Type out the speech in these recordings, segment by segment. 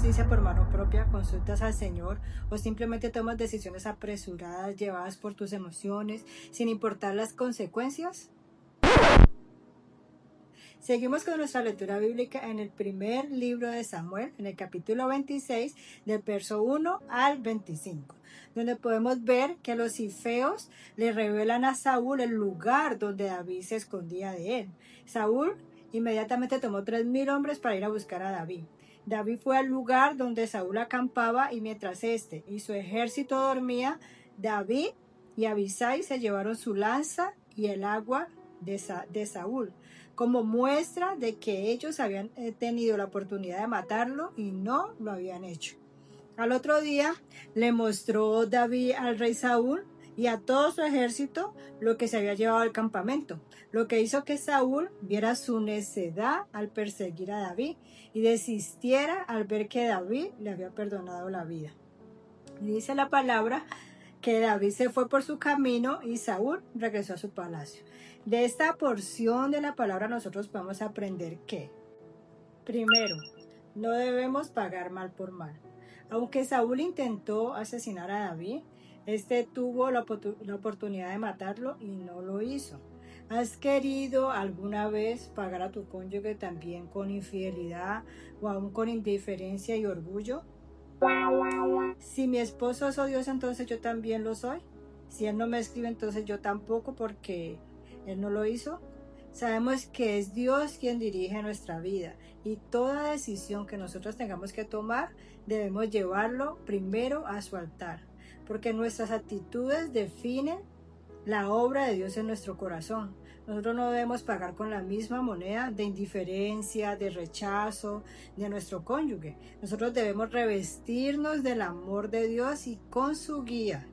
justicia por mano propia, consultas al Señor o simplemente tomas decisiones apresuradas llevadas por tus emociones sin importar las consecuencias? Seguimos con nuestra lectura bíblica en el primer libro de Samuel, en el capítulo 26, del verso 1 al 25, donde podemos ver que los cifeos le revelan a Saúl el lugar donde David se escondía de él. Saúl inmediatamente tomó 3,000 hombres para ir a buscar a David. David fue al lugar donde Saúl acampaba y mientras éste y su ejército dormía, David y Abisai se llevaron su lanza y el agua de Saúl, como muestra de que ellos habían tenido la oportunidad de matarlo y no lo habían hecho. Al otro día le mostró David al rey Saúl y a todo su ejército lo que se había llevado al campamento, lo que hizo que Saúl viera su necedad al perseguir a David y desistiera al ver que David le había perdonado la vida. Dice la palabra que David se fue por su camino y Saúl regresó a su palacio. De esta porción de la palabra nosotros podemos aprender que, primero, no debemos pagar mal por mal. Aunque Saúl intentó asesinar a David, este tuvo la oportunidad de matarlo y no lo hizo. ¿Has querido alguna vez pagar a tu cónyuge también con infidelidad o aún con indiferencia y orgullo? Si mi esposo es odioso, entonces yo también lo soy. Si él no me escribe, entonces yo tampoco, porque él no lo hizo. Sabemos que es Dios quien dirige nuestra vida y toda decisión que nosotros tengamos que tomar debemos llevarlo primero a su altar, porque nuestras actitudes definen la obra de Dios en nuestro corazón. Nosotros no debemos pagar con la misma moneda de indiferencia, de rechazo de nuestro cónyuge. Nosotros debemos revestirnos del amor de Dios y con su guía.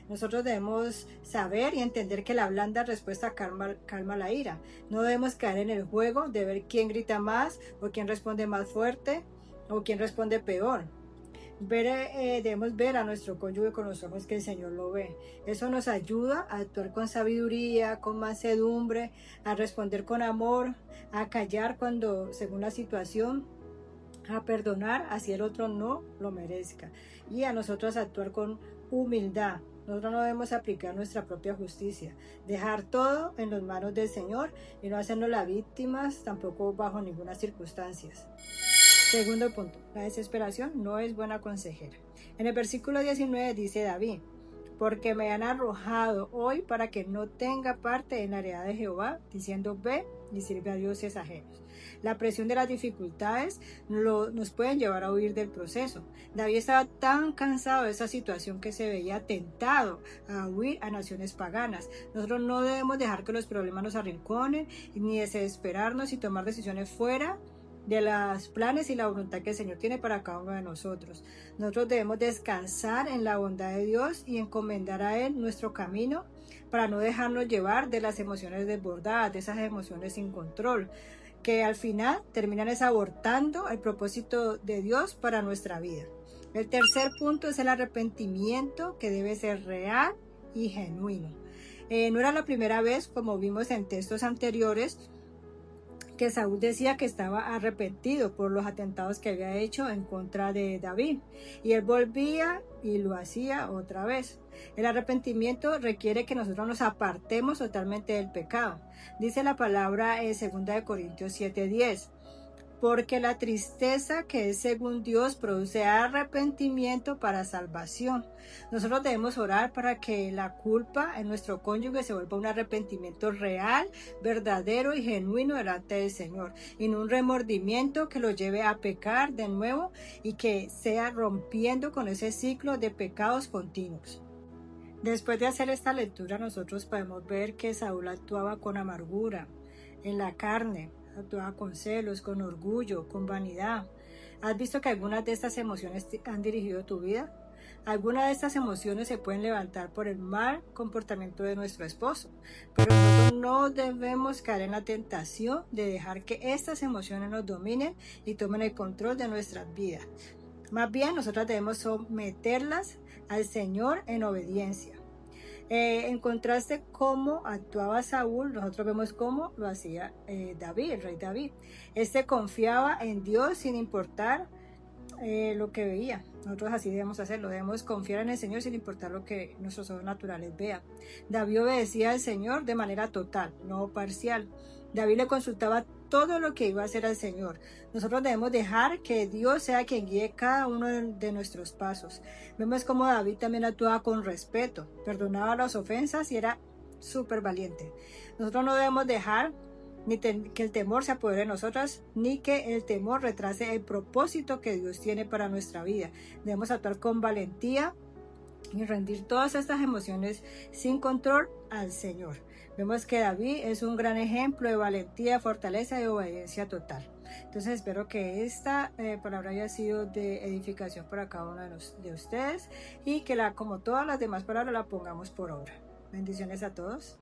Nosotros debemos saber y entender que la blanda respuesta calma la ira. No debemos caer en el juego de ver quién grita más o quién responde más fuerte o quién responde peor. Debemos ver a nuestro cónyuge con los ojos que el Señor lo ve. Eso nos ayuda a actuar con sabiduría, con mansedumbre, a responder con amor, a callar cuando, según la situación, a perdonar así el otro no lo merezca, y a nosotros actuar con humildad. Nosotros no debemos aplicar nuestra propia justicia, dejar todo en las manos del Señor y no hacernos las víctimas tampoco bajo ninguna circunstancia. Segundo punto, la desesperación no es buena consejera. En el versículo 19 dice David: porque me han arrojado hoy para que no tenga parte en la heredad de Jehová, diciendo ve y sirve a dioses ajenos. La presión de las dificultades nos pueden llevar a huir del proceso. David estaba tan cansado de esa situación que se veía tentado a huir a naciones paganas. Nosotros no debemos dejar que los problemas nos arrinconen, ni desesperarnos y tomar decisiones fuera de los planes y la voluntad que el Señor tiene para cada uno de nosotros. Nosotros debemos descansar en la bondad de Dios y encomendar a Él nuestro camino para no dejarnos llevar de las emociones desbordadas, de esas emociones sin control, que al final terminan abortando el propósito de Dios para nuestra vida. El tercer punto es el arrepentimiento, que debe ser real y genuino. No era la primera vez, como vimos en textos anteriores, que Saúl decía que estaba arrepentido por los atentados que había hecho en contra de David, y él volvía y lo hacía otra vez. El arrepentimiento requiere que nosotros nos apartemos totalmente del pecado. Dice la palabra en 2 Corintios 7:10, porque la tristeza que es según Dios produce arrepentimiento para salvación. Nosotros debemos orar para que la culpa en nuestro cónyuge se vuelva un arrepentimiento real, verdadero y genuino delante del Señor, y no un remordimiento que lo lleve a pecar de nuevo y que sea rompiendo con ese ciclo de pecados continuos. Después de hacer esta lectura, nosotros podemos ver que Saúl actuaba con amargura en la carne, actuaba con celos, con orgullo, con vanidad. ¿Has visto que algunas de estas emociones han dirigido tu vida? Algunas de estas emociones se pueden levantar por el mal comportamiento de nuestro esposo, pero nosotros no debemos caer en la tentación de dejar que estas emociones nos dominen y tomen el control de nuestras vidas. Más bien, nosotros debemos someterlas al Señor en obediencia. En contraste cómo actuaba Saúl, nosotros vemos cómo lo hacía David, el rey David. Este confiaba en Dios sin importar lo que veía. Nosotros así debemos hacerlo, debemos confiar en el Señor sin importar lo que nuestros ojos naturales vean. David obedecía al Señor de manera total, no parcial. David le consultaba todo lo que iba a hacer al Señor. Nosotros debemos dejar que Dios sea quien guíe cada uno de nuestros pasos. Vemos cómo David también actuaba con respeto, perdonaba las ofensas y era súper valiente. Nosotros no debemos dejar ni que el temor se apodere de nosotras, ni que el temor retrase el propósito que Dios tiene para nuestra vida. Debemos actuar con valentía y rendir todas estas emociones sin control al Señor. Vemos que David es un gran ejemplo de valentía, fortaleza y obediencia total. Entonces espero que esta palabra haya sido de edificación para cada uno de ustedes y que como todas las demás palabras la pongamos por obra. Bendiciones a todos.